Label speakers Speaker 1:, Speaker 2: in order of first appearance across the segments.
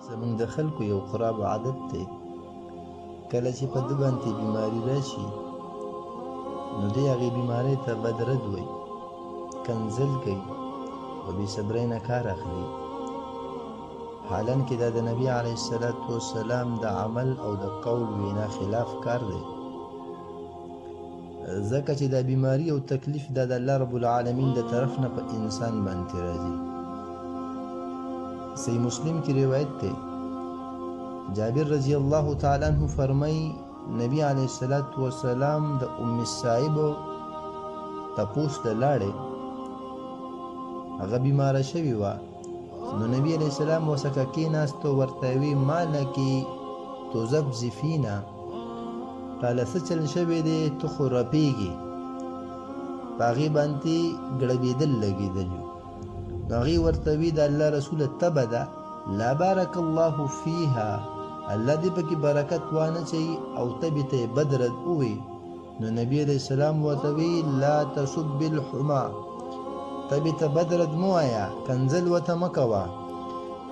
Speaker 1: زمونږ د خلکو یو خراب عادت دی، کله چې په ده باندې بیماري راشي نو دی هغې بیمارۍ ته بد رد وایي، کنځل کوي او بې صبرۍ نه کار اخلي، حالاً کې دا د نبي علیه السلام د عمل او د قول وینا خلاف کار دی، ځکه چې دا بیماري او تکلیف دا د الله رب العالمین د طرف نه په انسان باندې راځي. صحیح مسلم کی روایت دی، جابر رضی الله تعالی عنہ فرمای نبی علیه السلام د ام صائب تپوس ته لاړې، هغه بیماره شوې وه، نو نبی علیه السلام ورڅخه کېناست او ورته وی ما لکې تذبذفینه، قاله څه چل شوی دی ته خو رپېږي، په هغې باندې ګړبېدل لګېدلي، نو هغې ورته وی د الله رسوله تبه ده، لا بارک الله فیها، الله دې پکې برکت وانچوي او تبې ته یې بد رد ووایي، نو نبي علیه السلام ورته وی لا تسب الحما، تبې ته بد رد مه وایه، کنځل ورته مه کوه،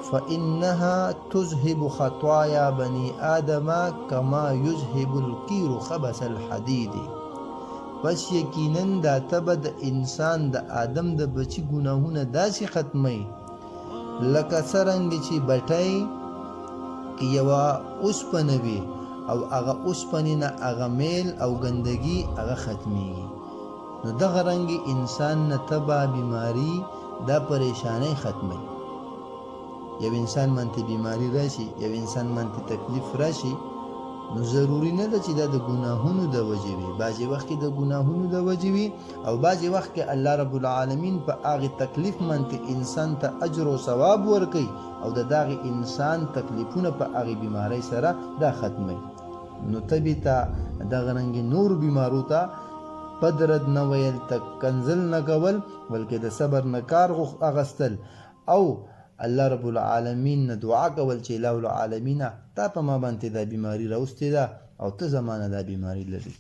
Speaker 1: فإنها تذهب خطايا بني آدم كما يذهب القير خبث الحديد، پس یقینا دا تبه د انسان د آدم د بچي ګناهونه داسې ختموي لکه څرنګه چې بټۍ کې یوه اوسپنه وي او هغه اوسپنې نه هغه میل او ګندګي هغه ختمیږي، نو دغه رنګې انسان نه تبه بیماري دا پریشانۍ ختموي. یو انسان باندې بیماری راشي، یو انسان باندې تکلیف راشي، نو ضروري نه ده چې دا د ګناهونو د وجې وي، بعضې وخت کې د ګناهونو د وجې وي او بعضې وخت کې الله رب العالمین په هغې تکلیف باندې انسان ته اجر او ثواب ورکوي او د دغې انسان تکلیفونه په هغې بیمارۍ سره دا ختموي. نو تبې ته دغه رنګې نور بیمارو ته بد رد نه ویل، کنځل نه کول، بلکې د صبر نه کار اخیستل او الله رب العالمین نه دعا کول چې الہ العالمینه تا په ما باندې دا بیماری راوستې ده او ته زما نه دا بیماری لرې.